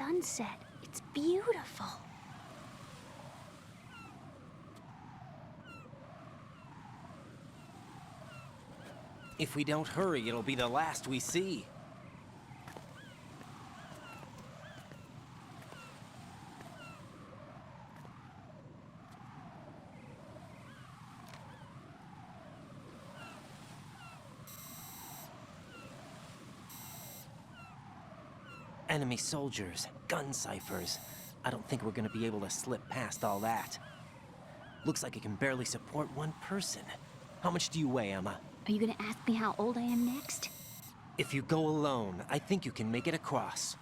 sunset. It's beautiful. If we don't hurry, it'll be the last we see. Enemy soldiers, gun ciphers. I don't think we're gonna be able to slip past all that. Looks like it can barely support one person. How much do you weigh, Emma? Are you gonna ask me how old I am next? If you go alone, I think you can make it across.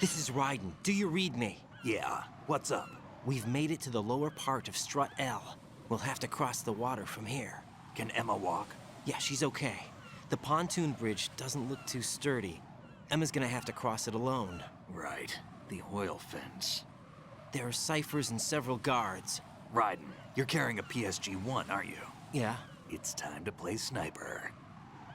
This is Raiden. Do you read me? Yeah, what's up? We've made it to the lower part of Strut L. We'll have to cross the water from here. Can Emma walk? Yeah, she's okay. The pontoon bridge doesn't look too sturdy. Emma's gonna have to cross it alone. Right, the oil fence. There are ciphers and several guards. Raiden, you're carrying a PSG-1, aren't you? Yeah, It's time to play sniper.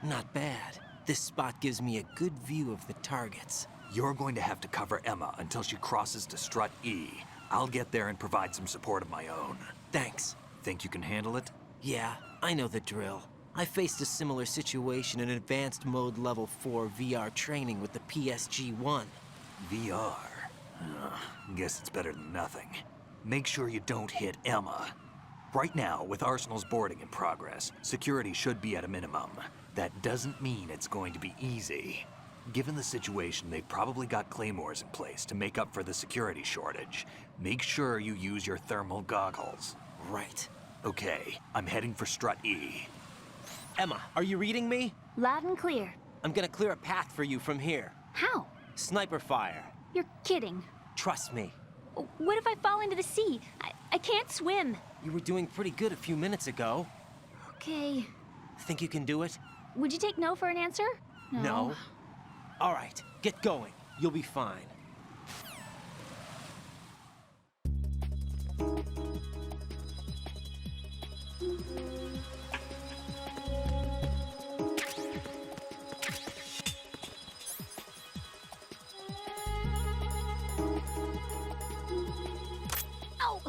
not bad. This spot gives me a good view of the targets. You're going to have to cover Emma until she crosses to Strut E. I'll get there and provide some support of my own. Thanks. Think you can handle it? Yeah, I know the drill. I faced a similar situation in Advanced Mode Level 4 VR training with the PSG-1. VR? Guess it's better than nothing. Make sure you don't hit Emma. Right now, with Arsenal's boarding in progress, security should be at a minimum. That doesn't mean it's going to be easy. Given the situation, they've probably got claymores in place to make up for the security shortage. Make sure you use your thermal goggles. Right. Okay, I'm heading for Strut E. Emma, are you reading me? Loud and clear. I'm gonna clear a path for you from here. How? Sniper fire. You're kidding. Trust me. What if I fall into the sea? I can't swim. You were doing pretty good a few minutes ago. Okay. Think you can do it? Would you take no for an answer? No. All right, get going. You'll be fine. Ow!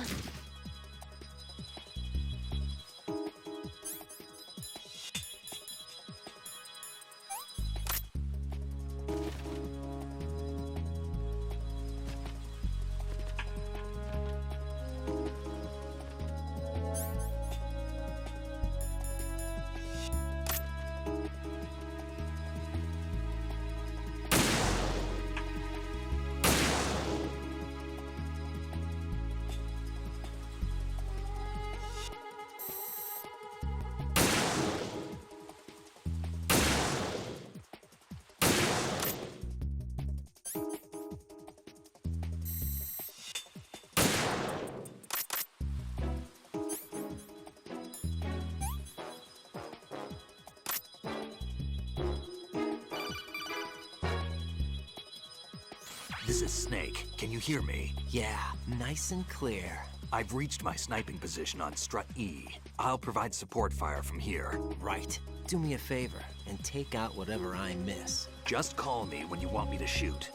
This is Snake. Can you hear me? Yeah, nice and clear. I've reached my sniping position on Strut E. I'll provide support fire from here. Right. Do me a favor and take out whatever I miss. Just call me when you want me to shoot.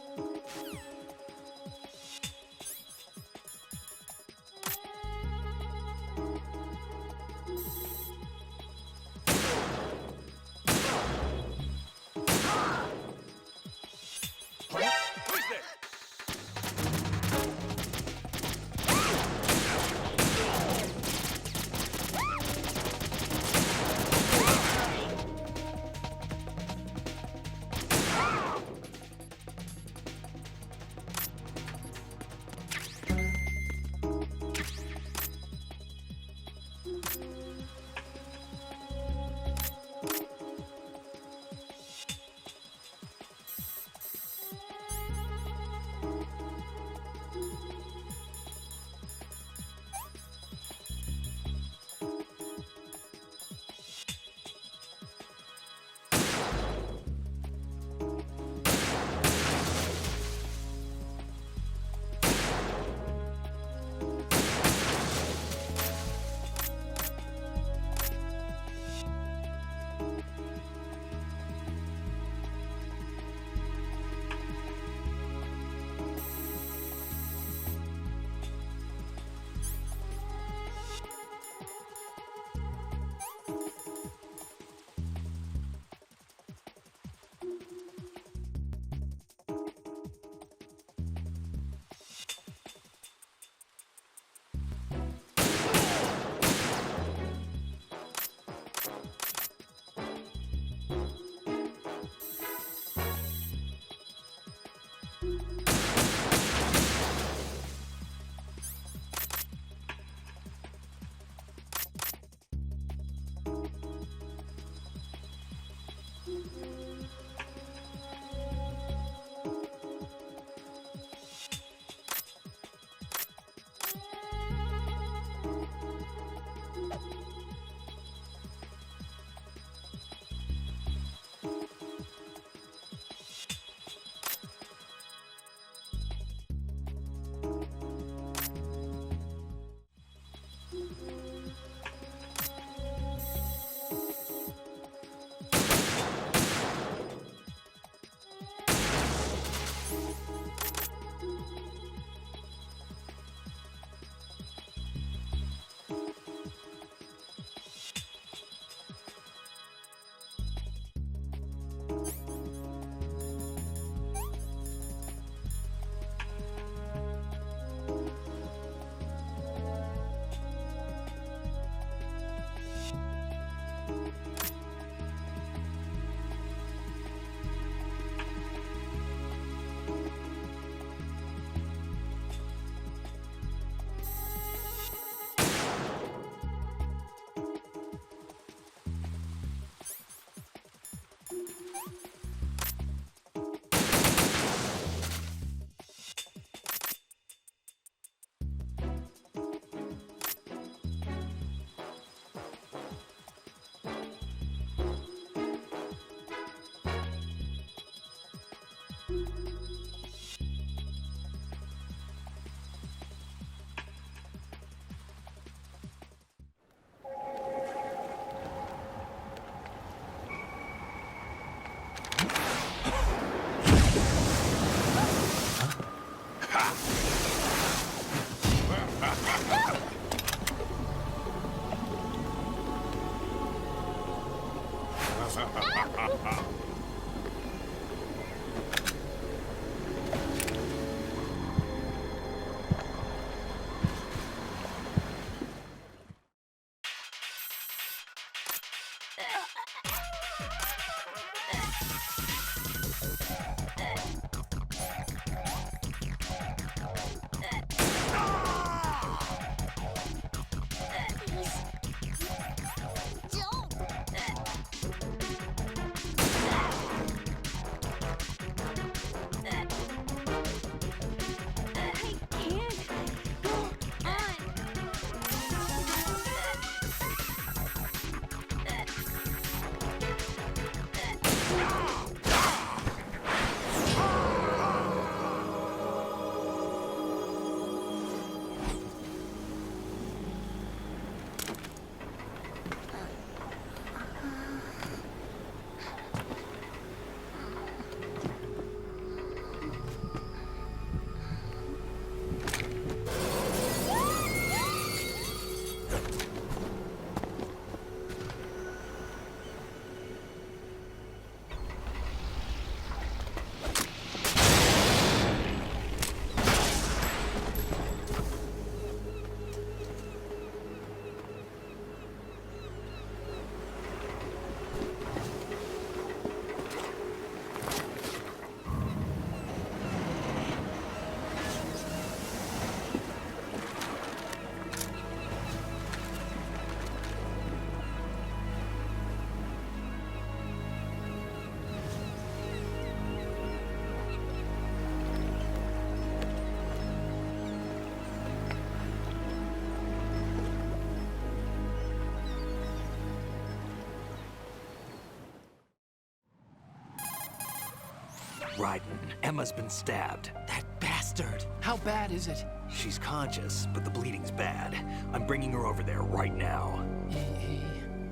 Raiden, Emma's been stabbed. That bastard! How bad is it? She's conscious, but the bleeding's bad. I'm bringing her over there right now.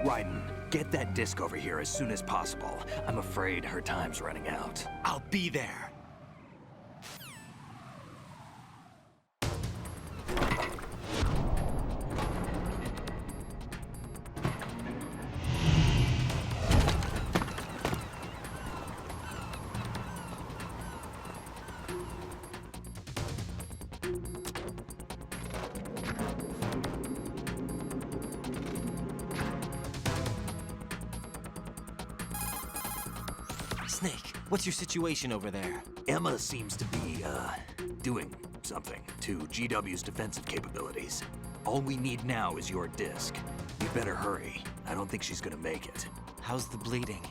Raiden, get that disc over here as soon as possible. I'm afraid her time's running out. I'll be there. Snake, what's your situation over there? Emma seems to be, doing something to GW's defensive capabilities. All we need now is your disc. You better hurry. I don't think she's gonna make it. How's the bleeding?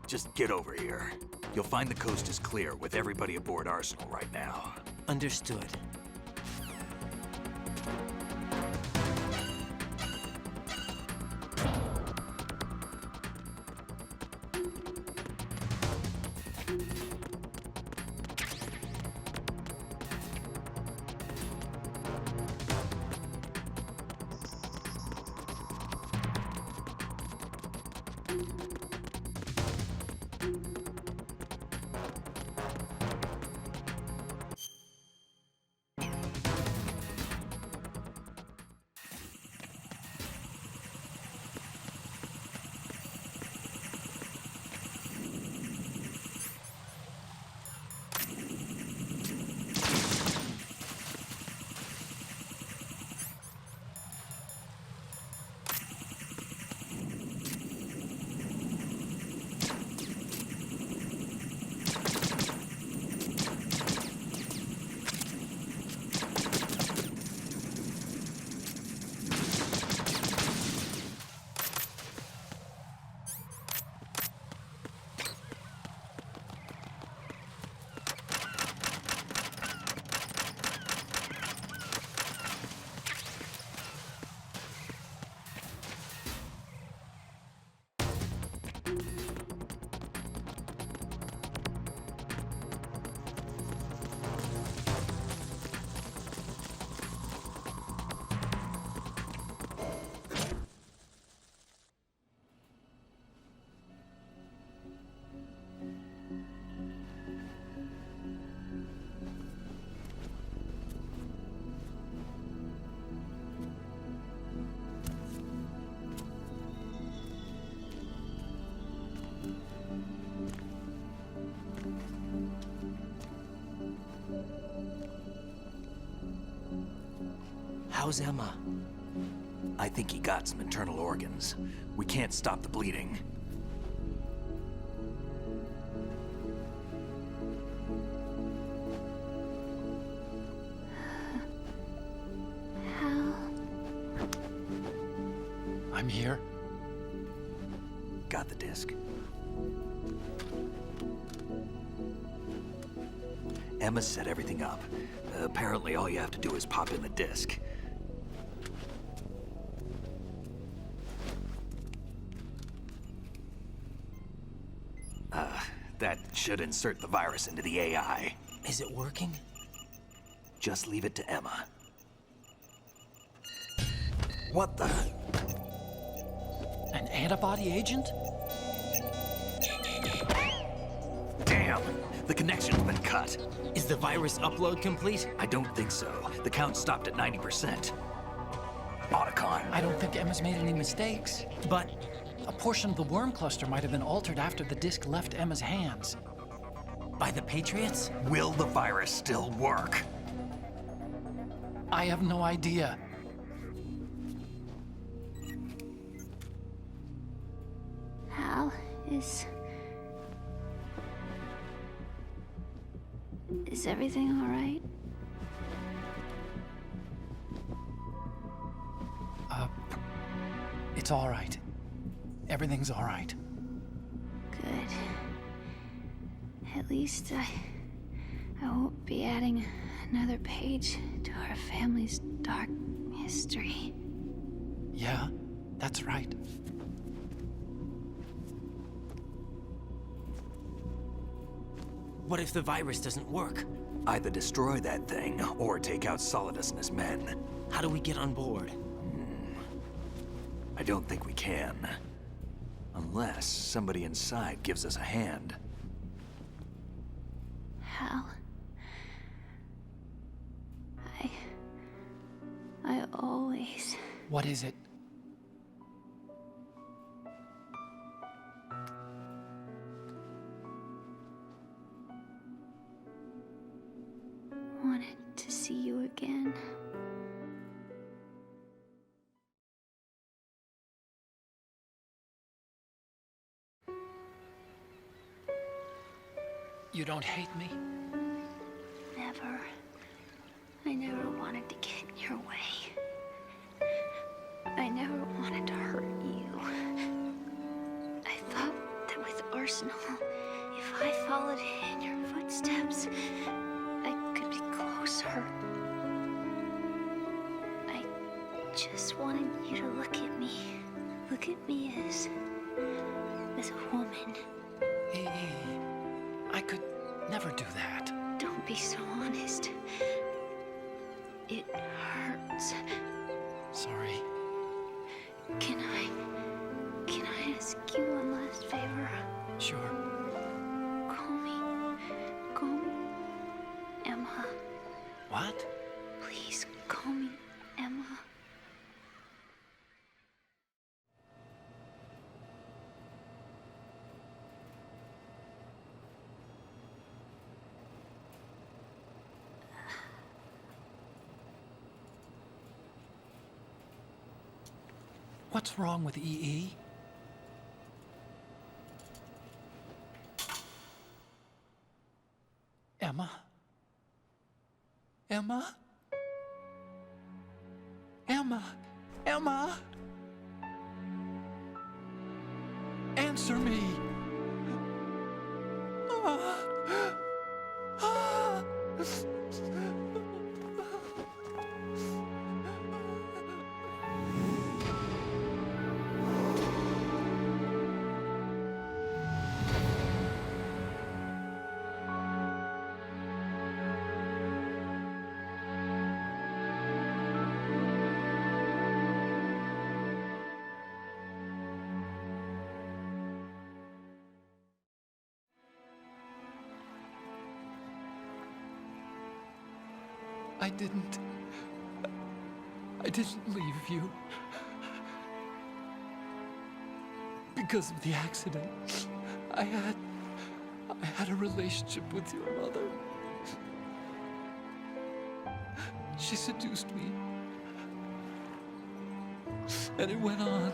Just get over here. You'll find the coast is clear with everybody aboard Arsenal right now. Understood. How's Emma? I think he got some internal organs. We can't stop the bleeding. Hal. I'm here. Got the disc. Emma set everything up. Apparently all you have to do is pop in the disc. That should insert the virus into the AI. Is it working? Just leave it to Emma. What the? An antibody agent? Damn! The connection's been cut. Is the virus upload complete? I don't think so. The count stopped at 90%. Otacon. I don't think Emma's made any mistakes. But A portion of the worm cluster might have been altered after the disc left Emma's hands. by the Patriots? Will the virus still work? I have no idea. Hal, is everything all right? It's all right. Everything's all right. Good. At least I won't be adding another page to our family's dark history. Yeah, that's right. What if the virus doesn't work? Either destroy that thing, or take out Solidus and his men. How do we get on board? I don't think we can. Unless somebody inside gives us a hand. Hal, I always... What is it? wanted to see you again. You don't hate me? Never. I never wanted to get in your way. I never wanted to hurt you. I thought that with Arsenal, if I followed in your footsteps, I could be closer. I just wanted you to look at me. Look at me as a woman. I could never do that. Don't be so honest. It hurts. Sorry. Can I ask you one last favor? Sure. Call me Emma. What? Please call me Emma. What's wrong with EE? Emma? Emma? Emma? Emma? Answer me! Ah. Ah. I didn't leave you. Because of the accident, I had a relationship with your mother. She seduced me, And it went on.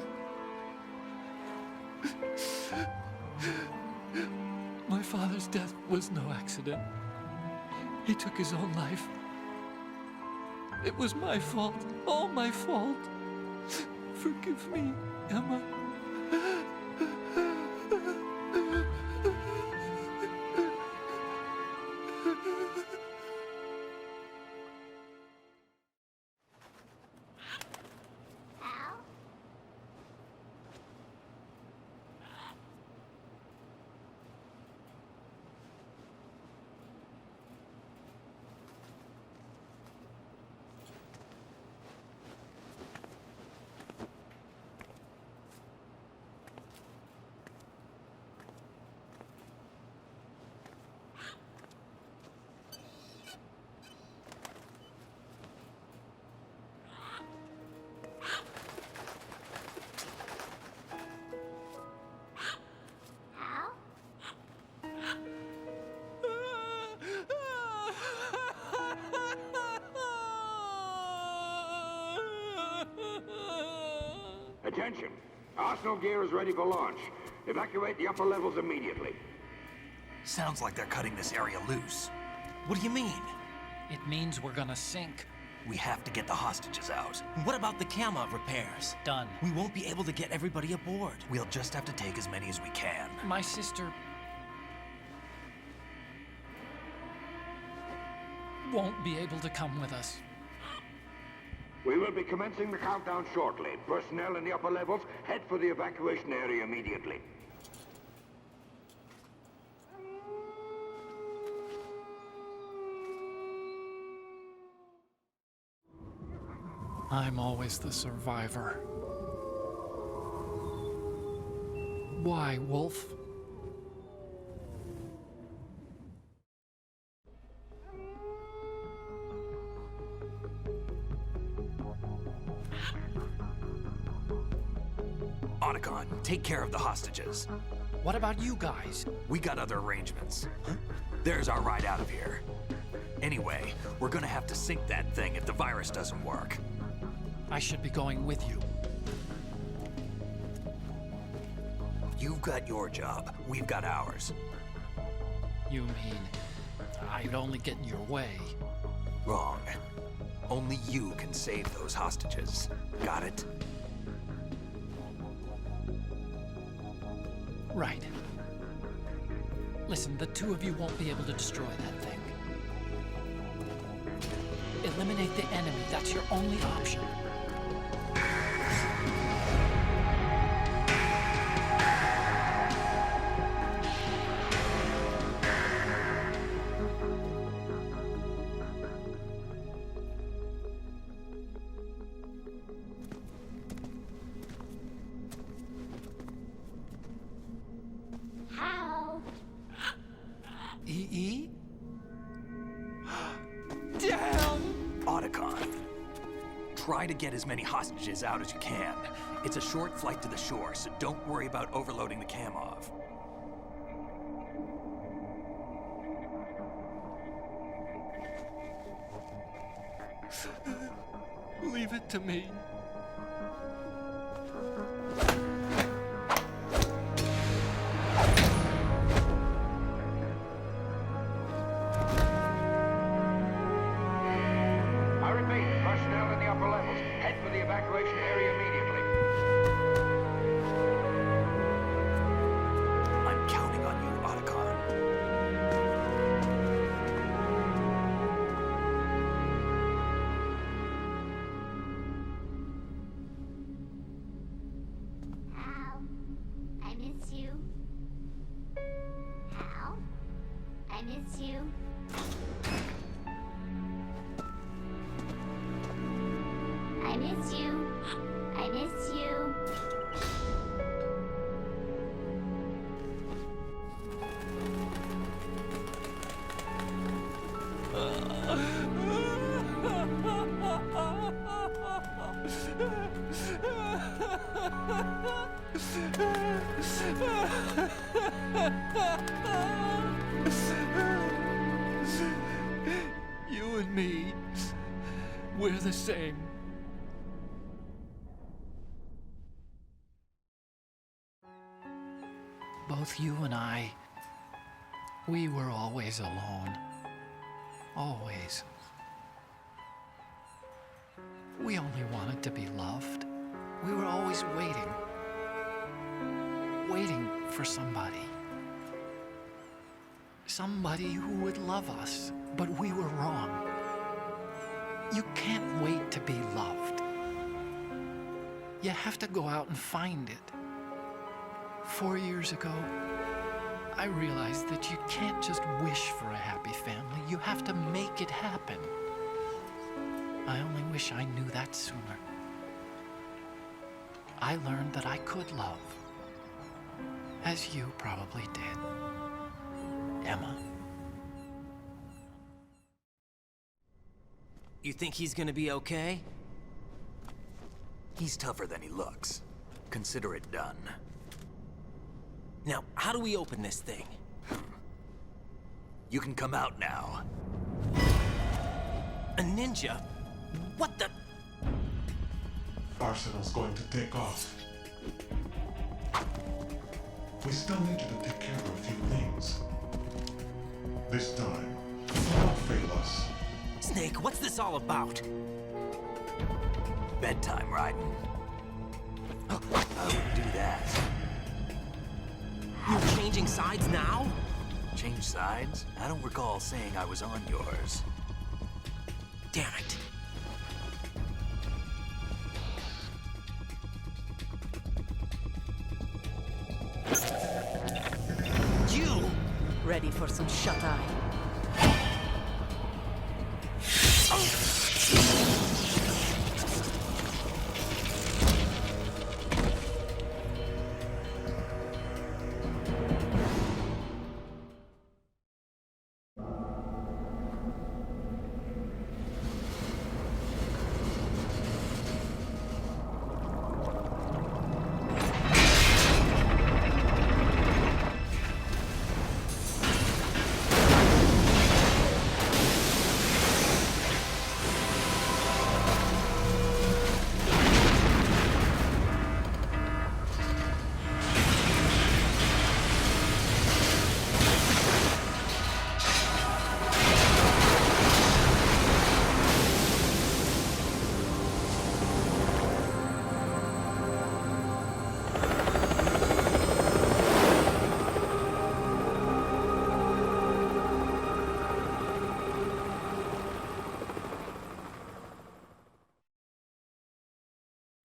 My father's death was no accident. He took his own life. It was my fault, all my fault. Forgive me, Emma. Attention! Arsenal gear is ready for launch. Evacuate the upper levels immediately. Sounds like they're cutting this area loose. What do you mean? It means we're gonna sink. We have to get the hostages out. What about the camo repairs? Done. We won't be able to get everybody aboard. We'll just have to take as many as we can. My sister won't be able to come with us. We will be commencing the countdown shortly. Personnel in the upper levels, head for the evacuation area immediately. I'm always the survivor. Why, Wolf? Otacon, take care of the hostages. What about you guys? We got other arrangements. There's our ride out of here. Anyway, we're gonna have to sink that thing if the virus doesn't work. I should be going with you. You've got your job, we've got ours. You mean I'd only get in your way? Wrong. Only you can save those hostages. Got it? Right. Listen, the two of you won't be able to destroy that thing. Eliminate the enemy. That's your only option. EE? Damn! Otacon, try to get as many hostages out as you can. It's a short flight to the shore, so don't worry about overloading the Kamov. Leave it to me. I repeat, personnel in the upper levels, head for the evacuation area immediately. I'm counting on you, Otacon. Hal, I miss you. Hal, I miss you. I miss you. I miss you. You and me, we're the same. both you and I, we were always alone. Always. We only wanted to be loved. We were always waiting. Waiting for somebody. Somebody who would love us, but we were wrong. You can't wait to be loved. You have to go out and find it. 4 years ago, I realized that you can't just wish for a happy family. You have to make it happen. I only wish I knew that sooner. I learned that I could love, as you probably did, Emma. You think he's gonna be okay? He's tougher than he looks. Consider it done. Now, how do we open this thing? You can come out now. A ninja? What the? Arsenal's going to take off. We still need you to take care of a few things. This time, don't fail us. Snake, what's this all about? Bedtime, Raiden. I wouldn't do that. You're changing sides now? Change sides? I don't recall saying I was on yours. Damn it. You! Ready for some shut-eye?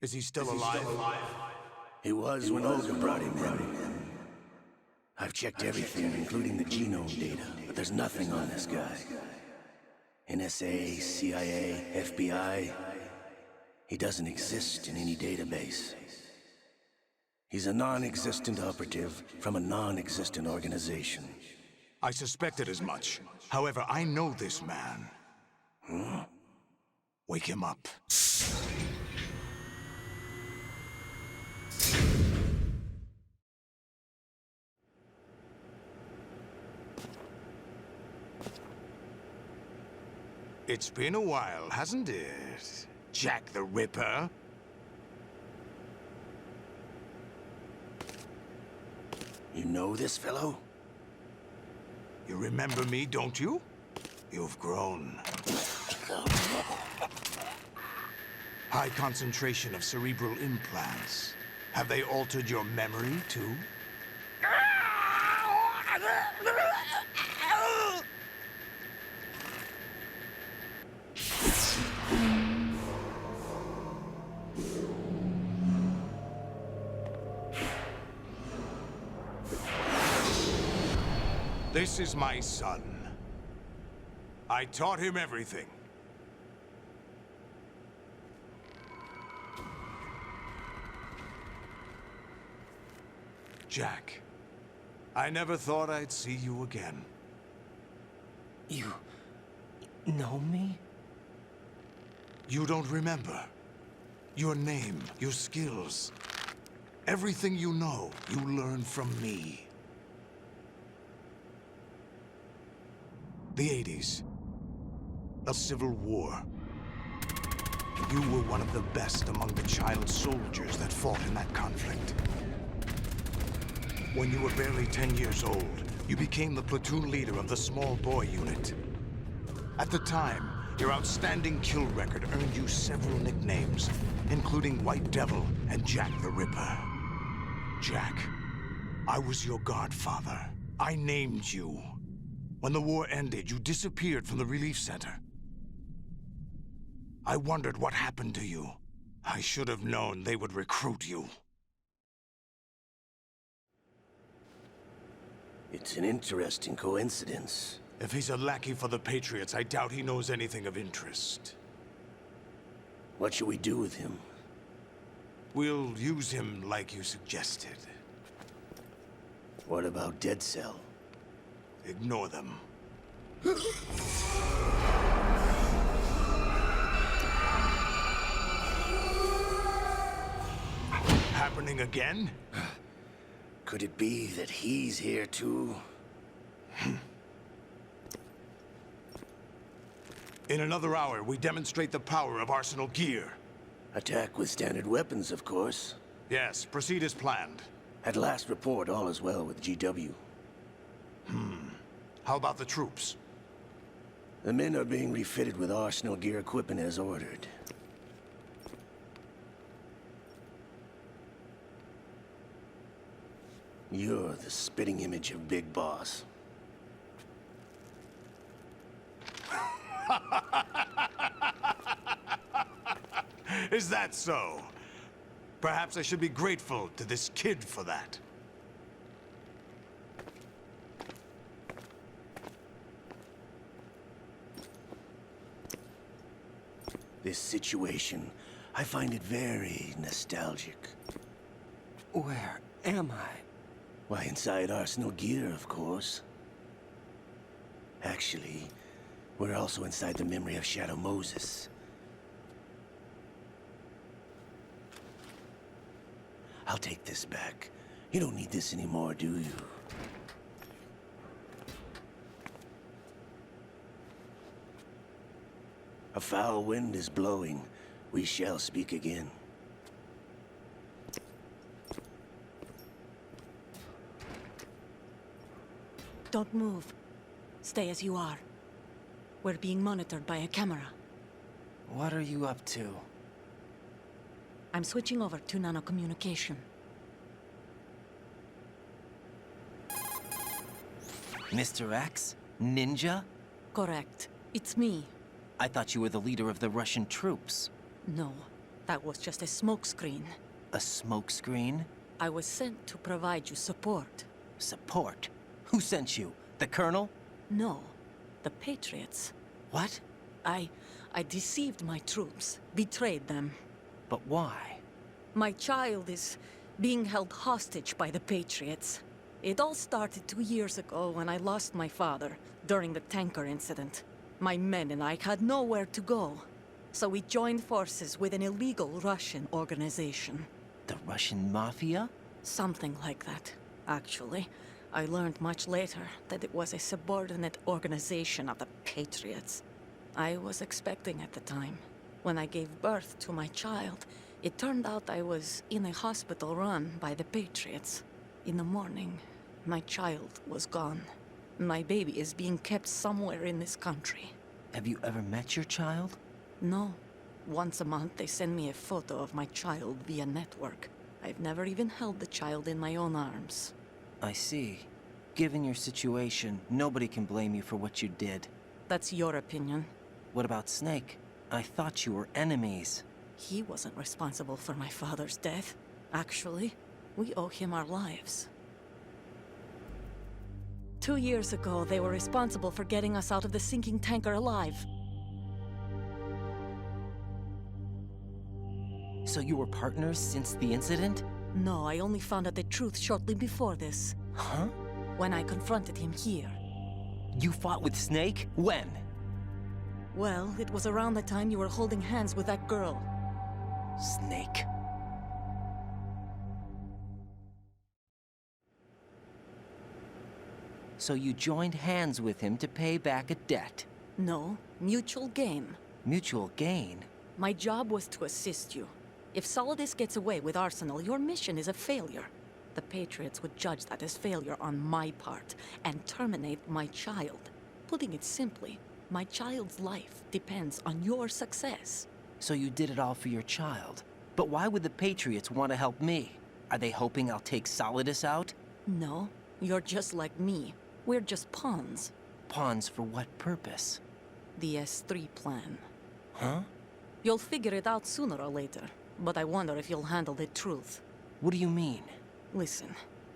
Is he still alive? He was when Olga brought him in. I've checked everything, including the genome data, but there's nothing on this guy. NSA, CIA, FBI. He doesn't exist in any database. He's a non-existent operative from a non-existent organization. I suspected as much. However, I know this man. Huh? Wake him up. It's been a while, hasn't it? Jack the Ripper? You know this fellow? You remember me, don't you? You've grown. High concentration of cerebral implants. Have they altered your memory, too? This is my son. I taught him everything. Jack, I never thought I'd see you again. You know me? You don't remember. Your name, your skills. Everything you know, you learned from me. The 80s. A civil war. You were one of the best among the child soldiers that fought in that conflict. When you were barely 10 years old, you became the platoon leader of the Small Boy Unit. At the time, your outstanding kill record earned you several nicknames, including White Devil and Jack the Ripper. Jack, I was your godfather. I named you. When the war ended, you disappeared from the relief center. I wondered what happened to you. I should have known they would recruit you. It's an interesting coincidence. If he's a lackey for the Patriots, I doubt he knows anything of interest. What should we do with him? We'll use him like you suggested. What about Dead Cell? Ignore them. Happening again? Could it be that he's here too? In another hour, we demonstrate the power of Arsenal gear. Attack with standard weapons, of course. Yes, proceed as planned. At last report, all is well with GW. How about the troops? The men are being refitted with Arsenal gear equipment as ordered. You're the spitting image of Big Boss. Is that so? Perhaps I should be grateful to this kid for that. This situation, I find it very nostalgic. Where am I? Why, inside Arsenal gear, of course. Actually, we're also inside the memory of Shadow Moses. I'll take this back. You don't need this anymore, do you? A foul wind is blowing. We shall speak again. Don't move. Stay as you are. We're being monitored by a camera. What are you up to? I'm switching over to nanocommunication. Mr. X? Ninja? Correct. It's me. I thought you were the leader of the Russian troops. No, that was just a smokescreen. A smokescreen? I was sent to provide you support. Support? Who sent you? The Colonel? No, the Patriots. What? I deceived my troops, betrayed them. But why? My child is being held hostage by the Patriots. It all started 2 years ago when I lost my father during the tanker incident. My men and I had nowhere to go, so we joined forces with an illegal Russian organization. The Russian Mafia? Something like that, actually. I learned much later that it was a subordinate organization of the Patriots. I was expecting at the time. When I gave birth to my child, it turned out I was in a hospital run by the Patriots. In the morning, my child was gone. My baby is being kept somewhere in this country. Have you ever met your child? No. Once a month, they send me a photo of my child via network. I've never even held the child in my own arms. I see. Given your situation, nobody can blame you for what you did. That's your opinion. What about Snake? I thought you were enemies. He wasn't responsible for my father's death. Actually, we owe him our lives. 2 years ago, they were responsible for getting us out of the sinking tanker alive. So you were partners since the incident? No, I only found out the truth shortly before this. Huh? When I confronted him here. You fought with Snake? When? Well, it was around the time you were holding hands with that girl. Snake. So you joined hands with him to pay back a debt? No, mutual gain. Mutual gain? My job was to assist you. If Solidus gets away with Arsenal, your mission is a failure. the Patriots would judge that as failure on my part and terminate my child. Putting it simply, my child's life depends on your success. So you did it all for your child. But why would the Patriots want to help me? Are they hoping I'll take Solidus out? No, you're just like me. We're just pawns. Pawns for what purpose? The S3 plan. Huh? You'll figure it out sooner or later, but I wonder if you'll handle the truth. What do you mean? Listen,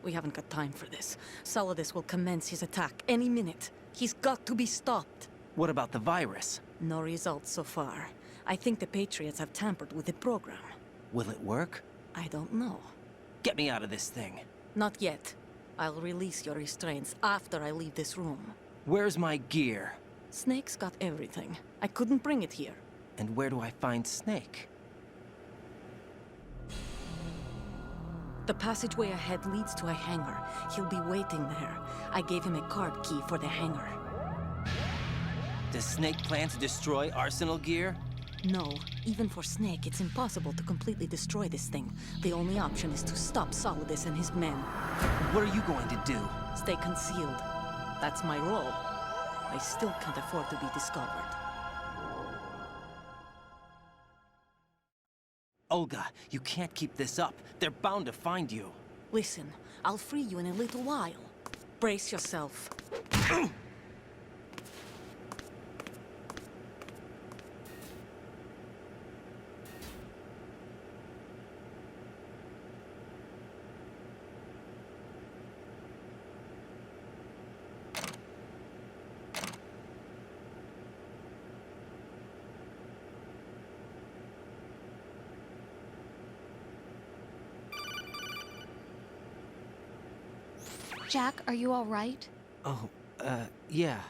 we haven't got time for this. Solidus will commence his attack any minute. He's got to be stopped. What about the virus? No results so far. I think the Patriots have tampered with the program. Will it work? I don't know. Get me out of this thing. Not yet. I'll release your restraints after I leave this room. Where's my gear? Snake's got everything. I couldn't bring it here. And where do I find Snake? The passageway ahead leads to a hangar. He'll be waiting there. I gave him a card key for the hangar. Does Snake plan to destroy Arsenal gear? No. Even for Snake, it's impossible to completely destroy this thing. The only option is to stop Solidus and his men. What are you going to do? Stay concealed. That's my role. I still can't afford to be discovered. Olga, you can't keep this up. They're bound to find you. Listen, I'll free you in a little while. Brace yourself. Jack, are you all right? Oh, yeah.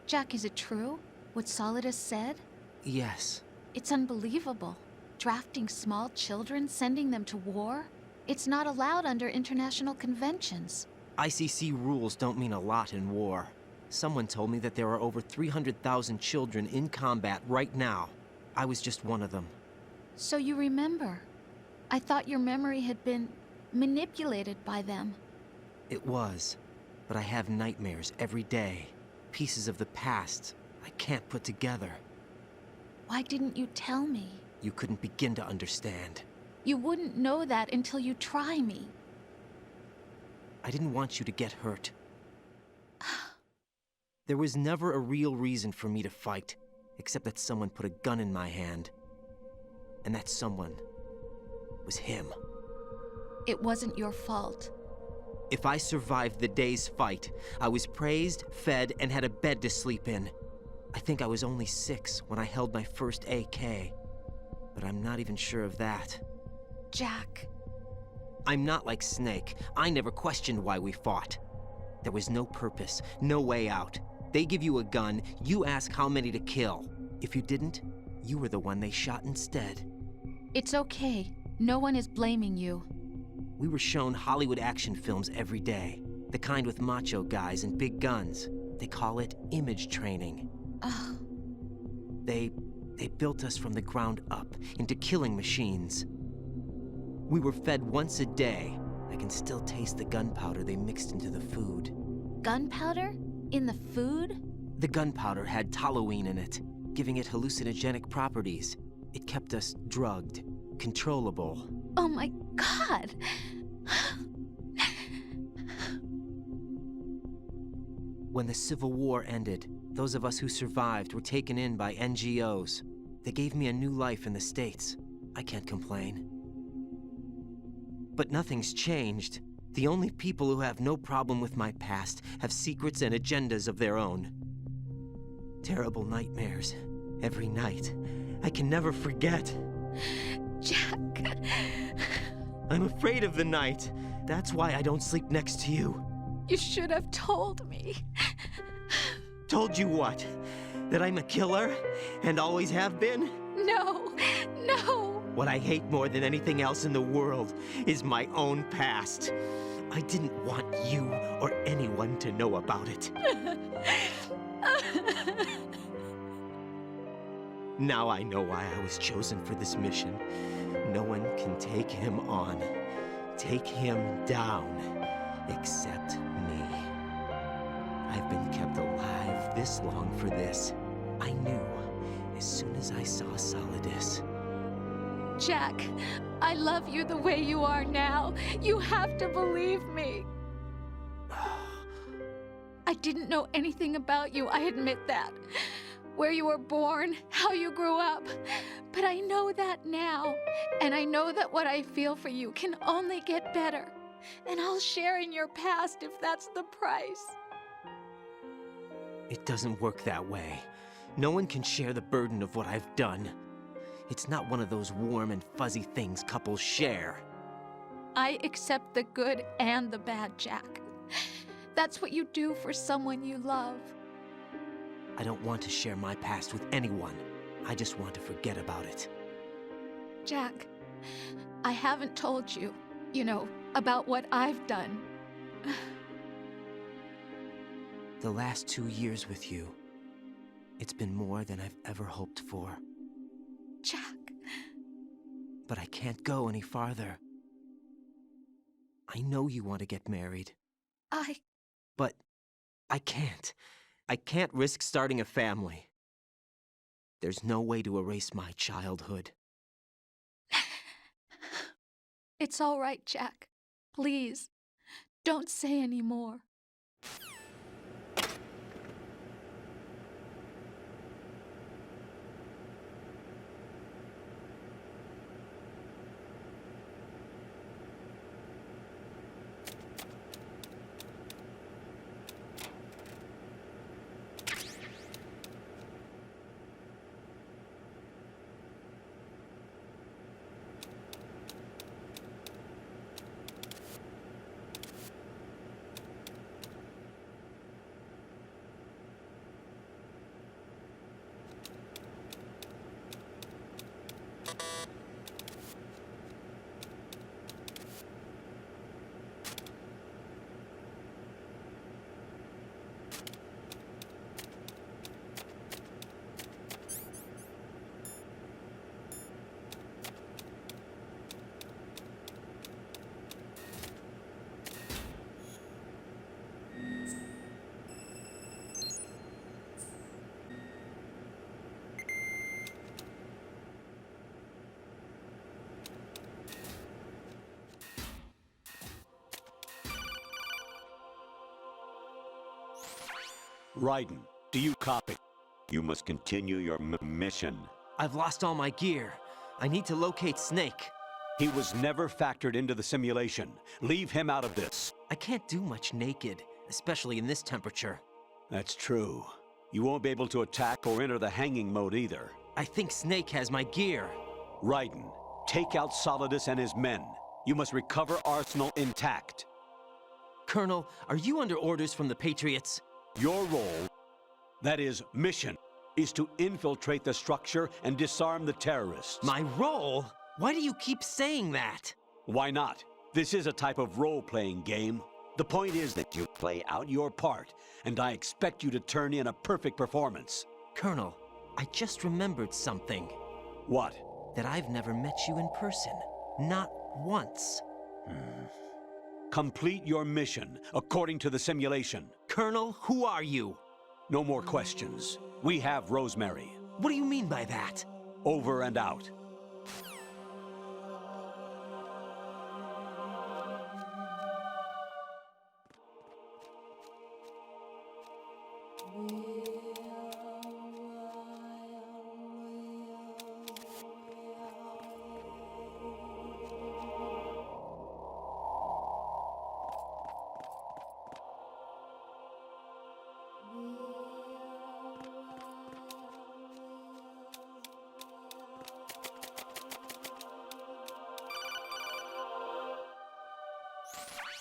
Jack, is it true? What Solidus said? Yes. It's unbelievable. Drafting small children, sending them to war? It's not allowed under international conventions. ICC rules don't mean a lot in war. Someone told me that there are over 300,000 children in combat right now. I was just one of them. So you remember? I thought your memory had been manipulated by them. It was, but I have nightmares every day. Pieces of the past I can't put together. Why didn't you tell me? You couldn't begin to understand. You wouldn't know that until you try me. I didn't want you to get hurt. There was never a real reason for me to fight, except that someone put a gun in my hand. And that someone was him. It wasn't your fault. If I survived the day's fight, I was praised, fed, and had a bed to sleep in. I think I was only 6 when I held my first AK. But I'm not even sure of that. Jack. I'm not like Snake. I never questioned why we fought. There was no purpose, no way out. They give you a gun, you ask how many to kill. If you didn't, you were the one they shot instead. It's okay. No one is blaming you. We were shown Hollywood action films every day. The kind with macho guys and big guns. They call it image training. Ugh. They built us from the ground up into killing machines. We were fed once a day. I can still taste the gunpowder they mixed into the food. Gunpowder? In the food? The gunpowder had toluene in it, giving it hallucinogenic properties. It kept us drugged, controllable. Oh my God! When the Civil War ended, those of us who survived were taken in by NGOs. They gave me a new life in the States. I can't complain. But nothing's changed. The only people who have no problem with my past have secrets and agendas of their own. Terrible nightmares. Every night. I can never forget. Jack. I'm afraid of the night. That's why I don't sleep next to you. You should have told me. Told you what? That I'm a killer? And always have been? No, no. What I hate more than anything else in the world is my own past. I didn't want you or anyone to know about it. Now I know why I was chosen for this mission. No one can take him on. take him down, except me. I've been kept alive this long for this. I knew as soon as I saw Solidus. Jack, I love you the way you are now. You have to believe me. I didn't know anything about you, I admit that. Where you were born, how you grew up. But I know that now. And I know that what I feel for you can only get better. And I'll share in your past if that's the price. It doesn't work that way. No one can share the burden of what I've done. It's not one of those warm and fuzzy things couples share. I accept the good and the bad, Jack. That's what you do for someone you love. I don't want to share my past with anyone. I just want to forget about it. Jack, I haven't told you, about what I've done. The last 2 years with you, it's been more than I've ever hoped for. Jack. But I can't go any farther. I know you want to get married. But I can't. I can't risk starting a family. There's no way to erase my childhood. It's all right, Jack. Please, don't say any more. Raiden, do you copy? You must continue your mission. I've lost all my gear. I need to locate Snake. He was never factored into the simulation. Leave him out of this. I can't do much naked, especially in this temperature. That's true. You won't be able to attack or enter the hanging mode either. I think Snake has my gear. Raiden, take out Solidus and his men. You must recover Arsenal intact. Colonel, are you under orders from the Patriots? Your role, that is, mission, is to infiltrate the structure and disarm the terrorists. My role? Why do you keep saying that? Why not? This is a type of role-playing game. The point is that you play out your part, and I expect you to turn in a perfect performance. Colonel, I just remembered something. What? That I've never met you in person. Not once. Complete your mission, according to the simulation. Colonel, who are you? No more questions. We have Rosemary. What do you mean by that? Over and out.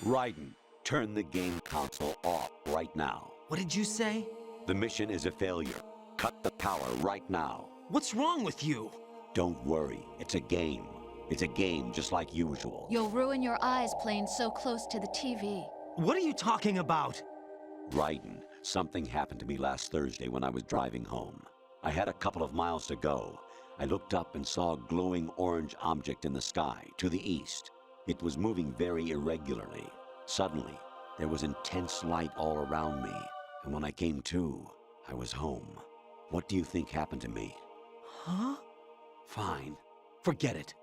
Raiden, turn the game console off right now. What did you say? The mission is a failure. Cut the power right now. What's wrong with you? Don't worry, it's a game. It's a game just like usual. You'll ruin your eyes playing so close to the TV. What are you talking about? Raiden, something happened to me last Thursday when I was driving home. I had a couple of miles to go. I looked up and saw a glowing orange object in the sky, to the east. It was moving very irregularly. Suddenly, there was intense light all around me, and when I came to, I was home. What do you think happened to me? Huh? Fine. Forget it.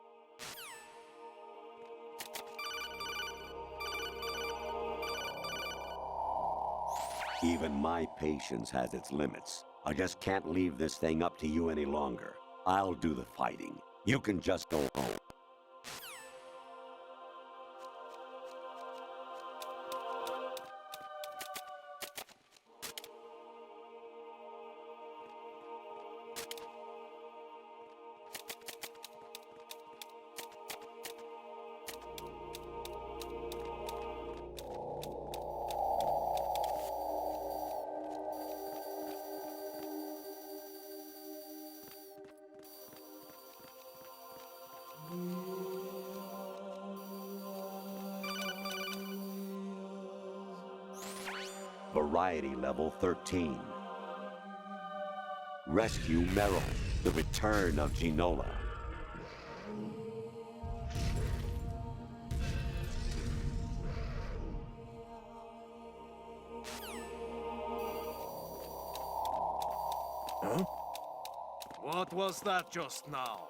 Even my patience has its limits. I just can't leave this thing up to you any longer. I'll do the fighting. You can just go home. Variety level 13. Rescue Meryl, the return of Ginola. Huh? What was that just now?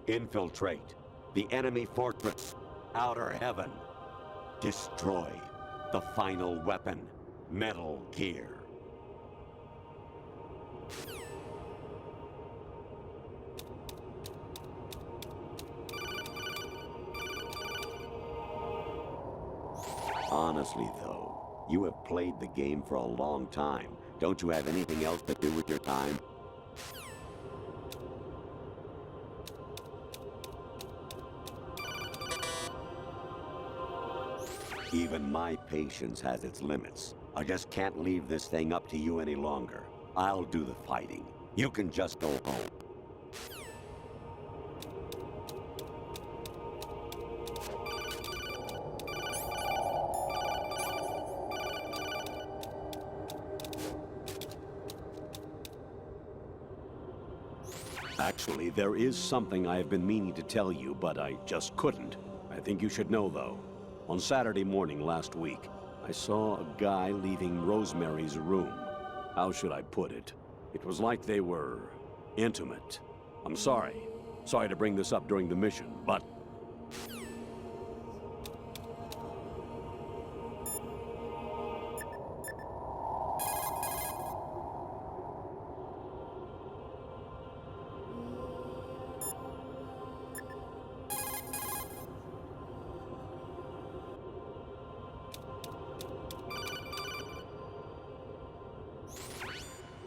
Infiltrate the enemy fortress, Outer Heaven. Destroy the final weapon, Metal Gear. Honestly, though, you have played the game for a long time. Don't you have anything else to do with your time? Even my patience has its limits. I just can't leave this thing up to you any longer. I'll do the fighting. You can just go home. Actually, there is something I have been meaning to tell you, but I just couldn't. I think you should know, though. On Saturday morning last week, I saw a guy leaving Rosemary's room. How should I put it? It was like they were intimate. I'm sorry. Sorry to bring this up during the mission, but...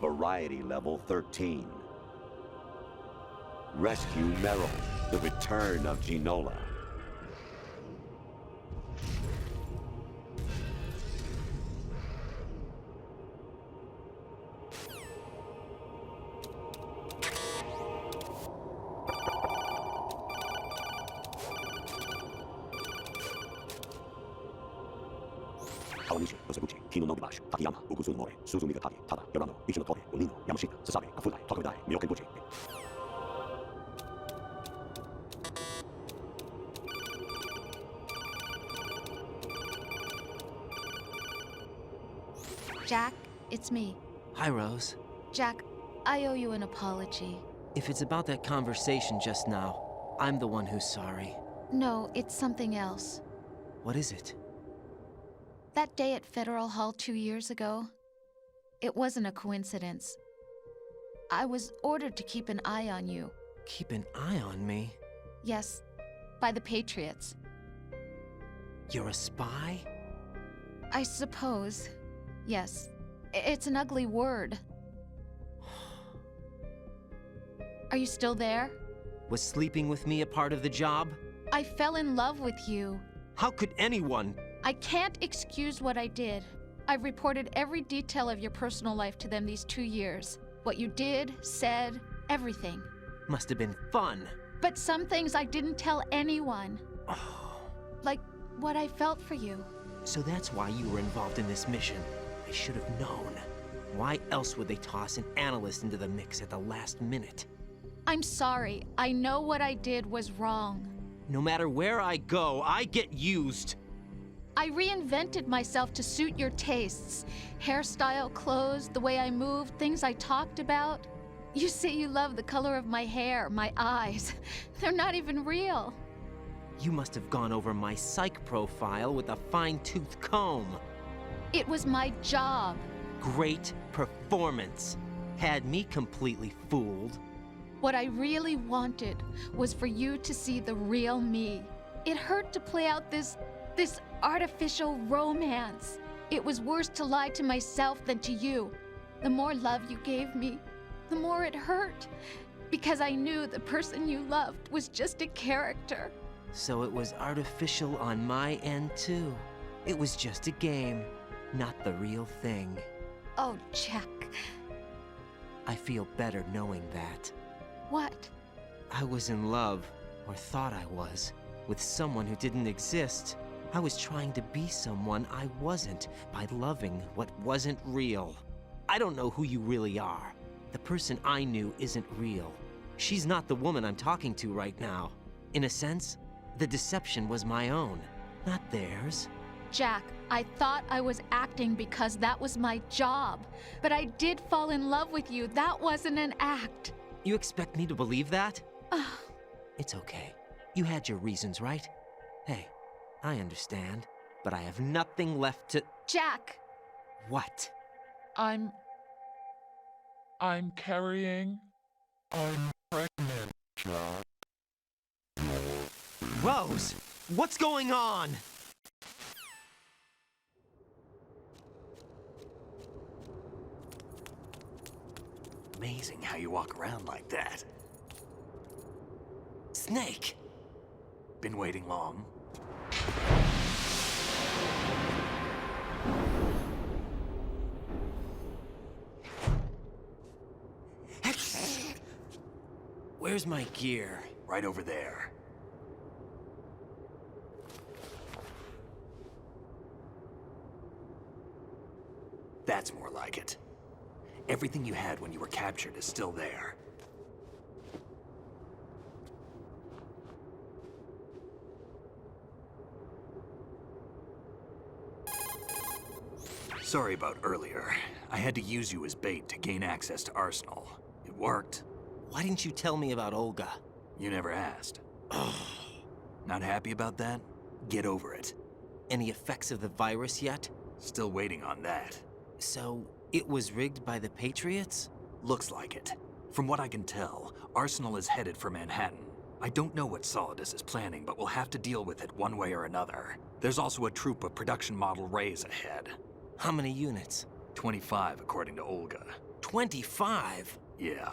Variety level 13. Rescue Meryl, the return of Ginola. Jack, it's me. Hi, Rose. Jack, I owe you an apology. If it's about that conversation just now, I'm the one who's sorry. No, it's something else. What is it? That day at Federal Hall 2 years ago, it wasn't a coincidence. I was ordered to keep an eye on you. Keep an eye on me? Yes, by the Patriots. You're a spy? I suppose. Yes. It's an ugly word. Are you still there? Was sleeping with me a part of the job? I fell in love with you. How could anyone? I can't excuse what I did. I've reported every detail of your personal life to them these 2 years. What you did, said, everything. Must have been fun. But some things I didn't tell anyone. Like what I felt for you. So that's why you were involved in this mission. I should have known. Why else would they toss an analyst into the mix at the last minute? I'm sorry. I know what I did was wrong. No matter where I go, I get used. I reinvented myself to suit your tastes. Hairstyle, clothes, the way I moved, things I talked about. You say you love the color of my hair, my eyes. They're not even real. You must have gone over my psych profile with a fine-tooth comb. It was my job. Great performance. Had me completely fooled. What I really wanted was for you to see the real me. It hurt to play out this artificial romance. It was worse to lie to myself than to you. The more love you gave me, the more it hurt. Because I knew the person you loved was just a character. So it was artificial on my end too. It was just a game, not the real thing. Oh, Jack. I feel better knowing that. What? I was in love, or thought I was, with someone who didn't exist. I was trying to be someone I wasn't by loving what wasn't real. I don't know who you really are. The person I knew isn't real. She's not the woman I'm talking to right now. In a sense, the deception was my own, not theirs. Jack, I thought I was acting because that was my job. But I did fall in love with you. That wasn't an act. You expect me to believe that? It's okay. You had your reasons, right? Hey, I understand, but I have nothing left to— Jack! What? I'm carrying. I'm pregnant, Jack. Rose, what's going on? Amazing how you walk around like that. Snake! Been waiting long? Where's my gear? Right over there. That's more like it. Everything you had when you were captured is still there. Sorry about earlier. I had to use you as bait to gain access to Arsenal. It worked. Why didn't you tell me about Olga? You never asked. Not happy about that? Get over it. Any effects of the virus yet? Still waiting on that. So, it was rigged by the Patriots? Looks like it. From what I can tell, Arsenal is headed for Manhattan. I don't know what Solidus is planning, but we'll have to deal with it one way or another. There's also a troop of production model Rays ahead. How many units? 25, according to Olga. 25? Yeah.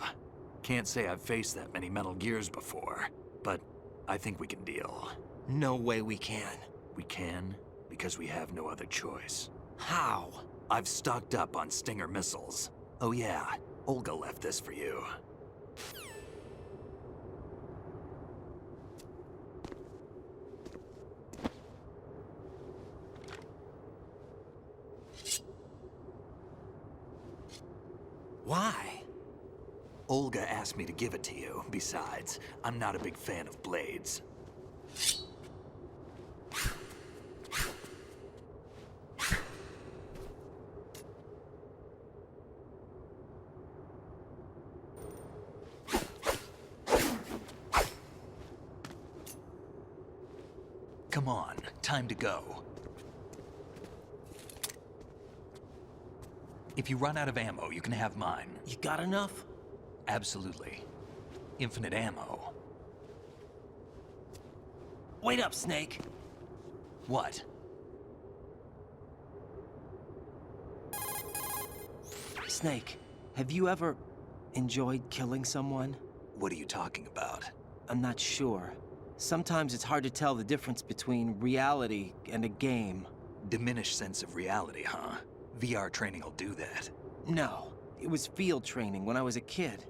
Can't say I've faced that many Metal Gears before, but I think we can deal. No way we can. We can, because we have no other choice. How? I've stocked up on Stinger missiles. Oh yeah, Olga left this for you. Why? Olga asked me to give it to you. Besides, I'm not a big fan of blades. Come on, time to go. If you run out of ammo, you can have mine. You got enough? Absolutely. Infinite ammo. Wait up, Snake. What? Snake, have you ever enjoyed killing someone? What are you talking about? I'm not sure. Sometimes it's hard to tell the difference between reality and a game. Diminished sense of reality, huh? VR training will do that. No, it was field training when I was a kid.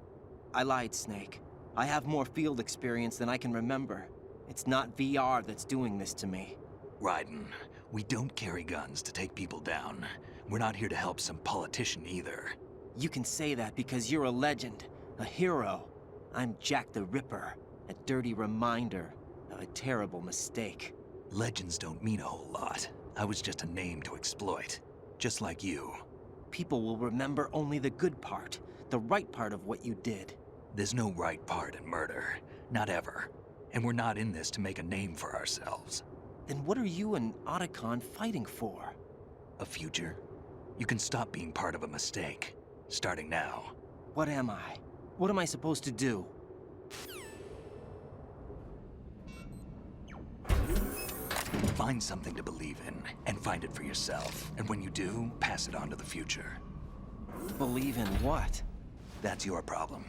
I lied, Snake. I have more field experience than I can remember. It's not VR that's doing this to me. Raiden, we don't carry guns to take people down. We're not here to help some politician either. You can say that because you're a legend, a hero. I'm Jack the Ripper, a dirty reminder of a terrible mistake. Legends don't mean a whole lot. I was just a name to exploit, just like you. People will remember only the good part, the right part of what you did. There's no right part in murder, not ever. And we're not in this to make a name for ourselves. Then what are you and Otacon fighting for? A future? You can stop being part of a mistake, starting now. What am I? What am I supposed to do? Find something to believe in, and find it for yourself. And when you do, pass it on to the future. Believe in what? That's your problem.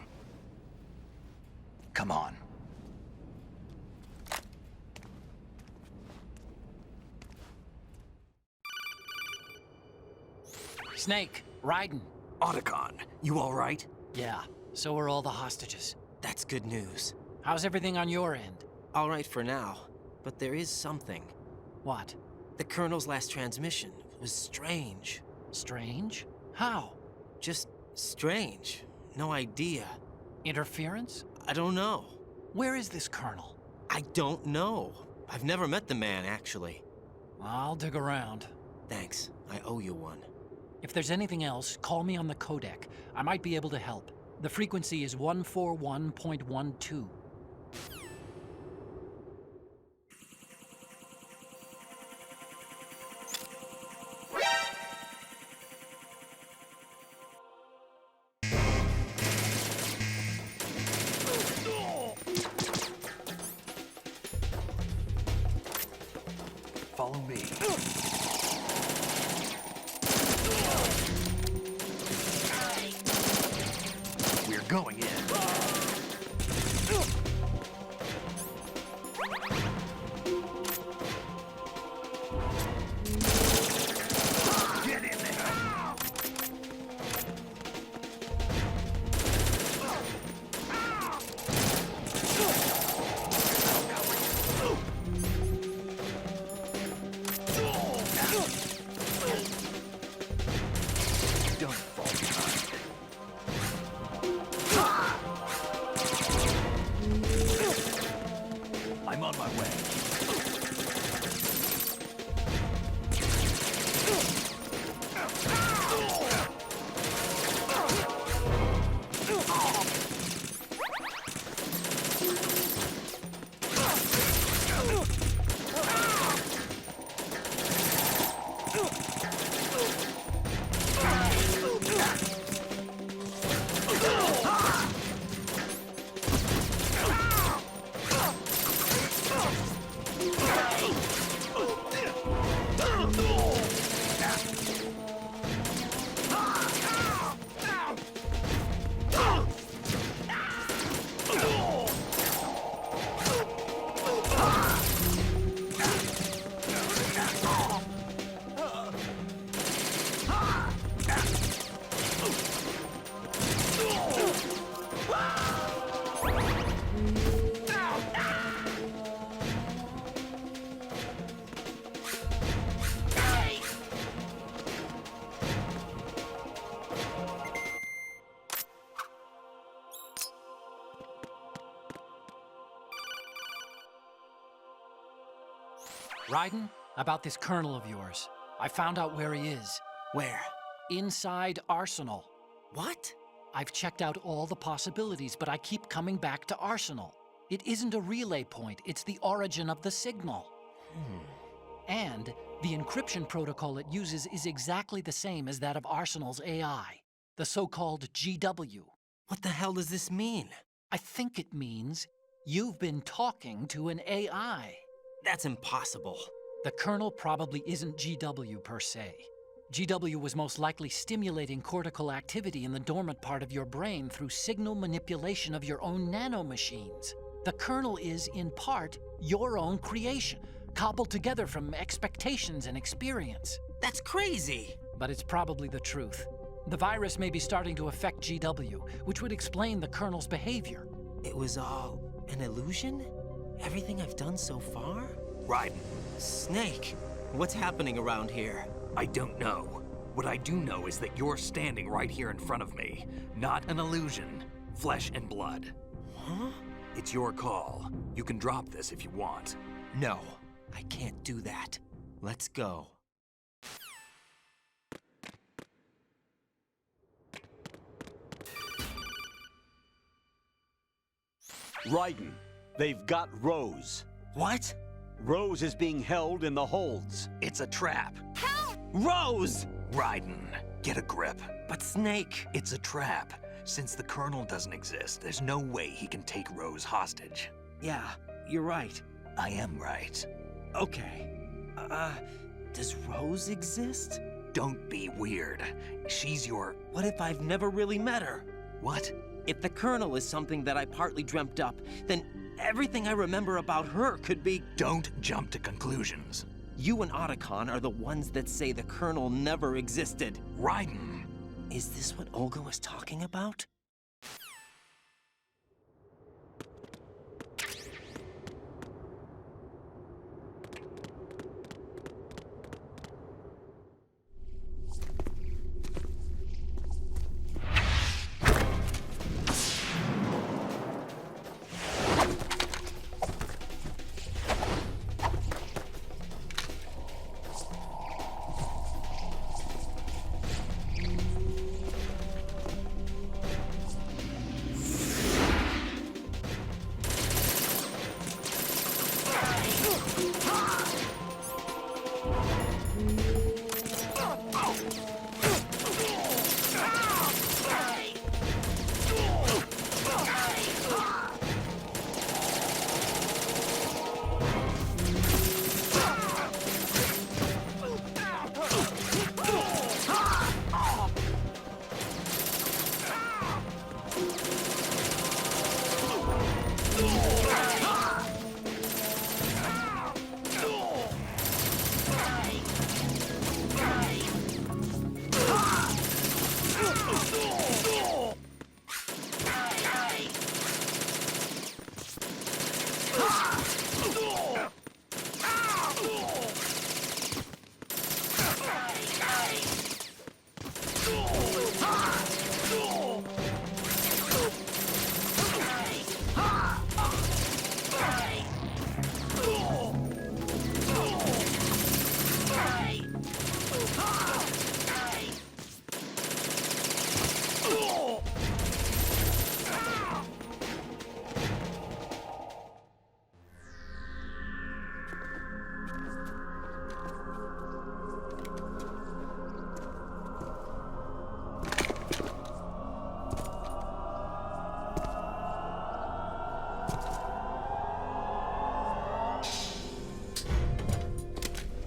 Come on. Snake, Raiden. Otacon, you all right? Yeah, so are all the hostages. That's good news. How's everything on your end? All right for now, but there is something. What? The Colonel's last transmission was strange. Strange? How? Just strange. No idea. Interference? I don't know. Where is this Colonel? I don't know. I've never met the man, actually. I'll dig around. Thanks. I owe you one. If there's anything else, call me on the codec. I might be able to help. The frequency is 141.12. Follow me. We're going in. Get in there. Don't fall behind. I'm on my way. Raiden, about this Colonel of yours. I found out where he is. Where? Inside Arsenal. What? I've checked out all the possibilities, but I keep coming back to Arsenal. It isn't a relay point, it's the origin of the signal. And the encryption protocol it uses is exactly the same as that of Arsenal's AI, the so-called GW. What the hell does this mean? I think it means you've been talking to an AI. That's impossible. The kernel probably isn't GW per se. GW was most likely stimulating cortical activity in the dormant part of your brain through signal manipulation of your own nanomachines. The kernel is, in part, your own creation, cobbled together from expectations and experience. That's crazy! But it's probably the truth. The virus may be starting to affect GW, which would explain the kernel's behavior. It was all an illusion? Everything I've done so far? Raiden. Snake, what's happening around here? I don't know. What I do know is that you're standing right here in front of me. Not an illusion. Flesh and blood. Huh? It's your call. You can drop this if you want. No, I can't do that. Let's go. Raiden, they've got Rose. What? Rose is being held in the holds. It's a trap. Help! Rose! Raiden, get a grip. But Snake... It's a trap. Since the Colonel doesn't exist, there's no way he can take Rose hostage. Yeah, you're right. I am right. Okay. Does Rose exist? Don't be weird. She's your... What if I've never really met her? What? If the Colonel is something that I partly dreamt up, then everything I remember about her could be... Don't jump to conclusions. You and Otacon are the ones that say the Colonel never existed. Raiden! Is this what Olga was talking about?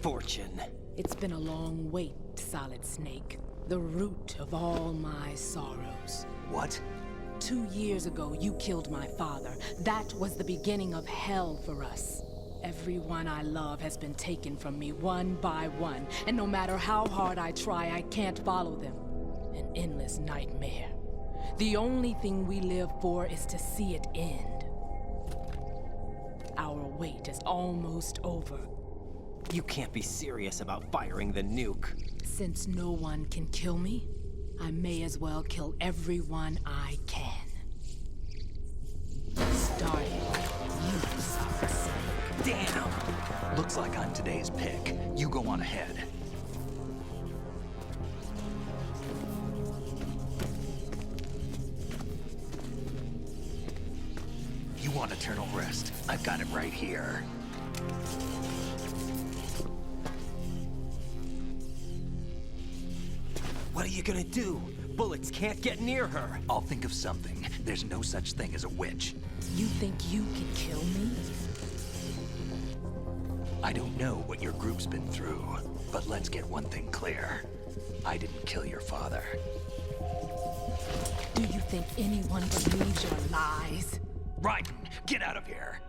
Fortune. It's been a long wait, Solid Snake. The root of all my sorrows. What? 2 years ago, you killed my father. That was the beginning of hell for us. Everyone I love has been taken from me one by one, and no matter how hard I try, I can't follow them. An endless nightmare. The only thing we live for is to see it end. Our wait is almost over. You can't be serious about firing the nuke. Since no one can kill me, I may as well kill everyone I can. Starting with you, Solid Snake. Damn! Looks like I'm today's pick. You go on ahead. You want eternal rest? I've got it right here. What are you gonna do? Bullets can't get near her. I'll think of something. There's no such thing as a witch. You think you can kill me? I don't know what your group's been through, but let's get one thing clear. I didn't kill your father. Do you think anyone believes your lies? Raiden, get out of here!